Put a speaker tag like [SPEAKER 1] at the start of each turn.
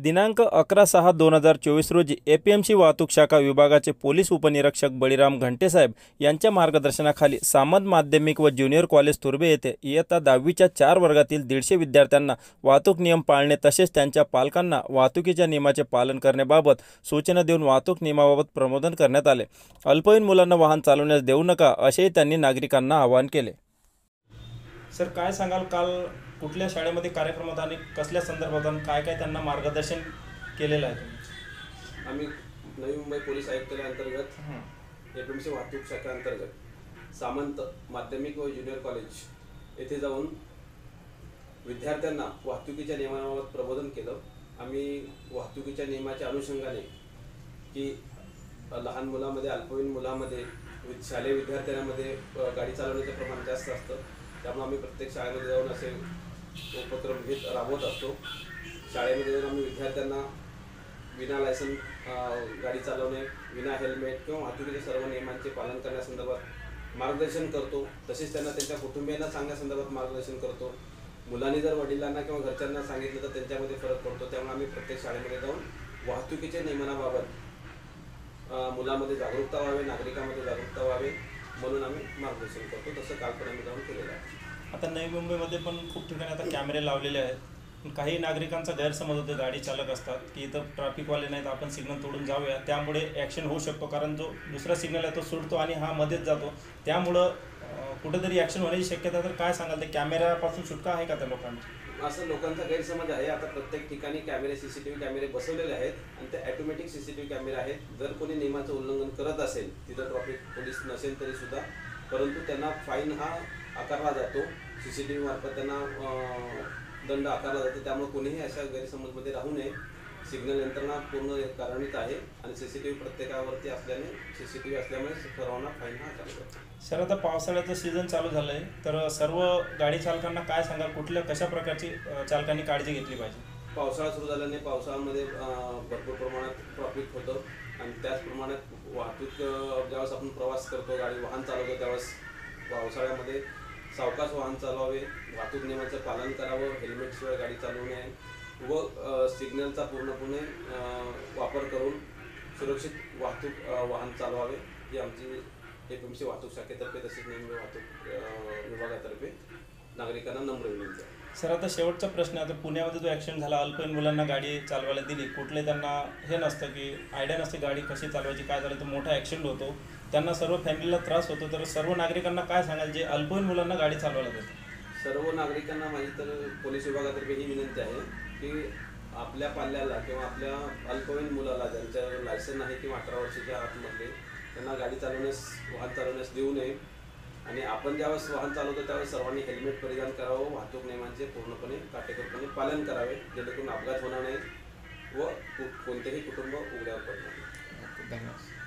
[SPEAKER 1] दिनांक 11/6/2024 रोजी APMC वाहतूक शाखा विभागाचे पोलीस उपनिरीक्षक बळीराम घंटेसाहेब यांच्या मार्गदर्शनाखाली सामंत माध्यमिक व ज्युनियर कॉलेज तुर्भे येथे इयत्ता 10वीच्या 4 वर्गातील 150 विद्यार्थ्यांना वाहतूक नियम पाळणे तसेच त्यांच्या पालकांना वाहतुकीच्या नियमाचे पालन करण्याबाबत सूचना देऊन वाहतूक नियमाबाबत प्रबोधन करण्यात आले। अल्पवयीन मुलांना वाहन चालवण्यास देऊ नका असेही त्यांनी नागरिकांना आवाहन केले। सर, काय सांगाल, काल कुठल्या शाळेमध्ये कार्यक्रमात आणि कसल्या संदर्भात काय काय त्यांना मार्गदर्शन केलेलं आहे तुम्ही?
[SPEAKER 2] आम्ही नवी मुंबई पोलीस आयुक्तालय अंतर्गत APMC वाहतूक शाखा अंतर्गत सामंत माध्यमिक व ज्युनियर कॉलेज येथे जाऊन विद्यार्थ्यांना वाहतुकीच्या नियमांबाबत प्रबोधन केलं। आम्ही वाहतुकीच्या नियमाच्या अनुषंगाने की लहान मुलांमध्ये अल्पवयीन मुलांमध्ये शालेय विद्यार्थ्यांमध्ये गाडी चालवण्याचं प्रमाण जास्त असतं, त्यामुळे आम्ही प्रत्येक शाळेमध्ये जाऊन असे उपक्रम राबवत असतो। शाळेमध्ये जाऊन आम्ही विद्यार्थ्यांना विना लायसन गाडी चालवणे, विना हेल्मेट किंवा वाहतुकीच्या सर्व नियमांचे पालन करण्यासंदर्भात मार्गदर्शन करतो। तसेच त्यांना त्यांच्या कुटुंबियांना सांगण्यासंदर्भात मार्गदर्शन करतो। मुलांनी जर वडिलांना किंवा घरच्यांना सांगितलं तर त्यांच्यामध्ये फरक पडतो, त्यामुळे आम्ही प्रत्येक शाळेमध्ये जाऊन वाहतुकीच्या नियमनाबाबत मुलांमध्ये जागरूकता व्हावी, नागरिकांमध्ये जागरूकता व्हावी म्हणून आम्ही मार्गदर्शन करतो। तसं काल पण आम्ही जाऊन केलेलं आहे।
[SPEAKER 1] आता नवी मुंबईमध्ये पण खूप ठिकाणी आता कॅमेरे लावलेले आहेत। काही नागरिकांचा गैरसमज होतो, गाडी चालक असतात की इथं ट्रॅफिकवाले नाहीत, आपण सिग्नल तोडून जाऊया, त्यामुळे ॲक्शन होऊ शकतो। कारण जो दुसरा सिग्नल आहे तो सुटतो आणि हा मध्येच जातो, त्यामुळं कुठेतरी ॲक्शन होण्याची शक्यता। तर काय सांगाल, ते कॅमेऱ्यापासून सुटका आहे का त्या लोकांची?
[SPEAKER 2] असं लोकांचा गैरसमज आहे। आता प्रत्येक ठिकाणी कॅमेरे CCTV कॅमेरे बसवलेले आहेत आणि ते ऑटोमॅटिक CCTV कॅमेरे आहेत। जर कोणी नियमाचं उल्लंघन करत असेल, तिथं ट्रॅफिक पोलीस नसेल तरी सुद्धा, परंतु त्यांना फाईन हा आकारला जातो, CCTV मार्फत त्यांना दंड आकारला जातो। त्यामुळे कोणीही अशा गैरसमजमध्ये राहू नये। सिग्नल यंत्रणा पूर्ण कार्यान्वित आहे आणि CCTV प्रत्येकावरती असल्याने CCTV असल्यामुळे सर्वांना फाईन हा आकारला जातो।
[SPEAKER 1] सर, आता पावसाळ्याचं सीझन चालू झालं आहे, तर सर्व गाडी चालकांना काय सांगाल, कशा प्रकारची चालकांनी काळजी घेतली पाहिजे?
[SPEAKER 2] पावसाळा सुरू झाल्याने पावसाळ्यामध्ये भरपूर प्रमाणात ट्रॅफिक होतं आणि त्याचप्रमाणे वाहतूक ज्यावेळेस आपण प्रवास करतो, वाहन चालवतो, त्यावेळेस पावसाळ्यामध्ये सावकाश वाहन चालवावे, वाहतूक नियमांचं पालन करावं, हेल्मेटशिवाय गाडी चालवू नये व सिग्नलचा पूर्णपणे वापर करून सुरक्षित वाहन चालवावे ही आमची APMC वाहतूक शाखेतर्फे तसेच नवी मुंबई वाहतूक विभागातर्फे नागरिकांना नम्र विनंती आहे।
[SPEAKER 1] सर, आता शेवटचा प्रश्न आहे, आता पुण्यामध्ये जो ॲक्सिडेंट झाला, अल्पवयीन मुलांना गाडी चालवायला दिली, कुठले त्यांना हे नसतं की आयडिया नसते गाडी कशी चालवायची, काय झालं तर मोठा ॲक्सिडेंट होतो, त्यांना सर्व फॅमिलीला त्रास होतो। तर सर्व नागरिकांना काय सांगाल जे अल्पवयीन मुलांना गाडी चालवायला देतात?
[SPEAKER 2] सर्व नागरिकांना माझी तर पोलीस विभागातर्फे ही विनंती आहे की आपल्या पाल्याला किंवा आपल्या अल्पवयीन मुलाला ज्यांच्या लायसन आहे किंवा 18 वर्षाच्या आतमधले त्यांना वाहन चालवण्यास देऊ नये आणि आपण ज्यावेळेस वाहन चालवतो त्यावेळेस सर्वांनी हेल्मेट परिधान करावं, वाहतूक नियमांचे पूर्णपणे काटेकोरपणे पालन करावे, जेणेकरून अपघात होणार नाहीत व कोणतेही कुटुंब उघड्यावर पडणार नाही।
[SPEAKER 1] धन्यवाद।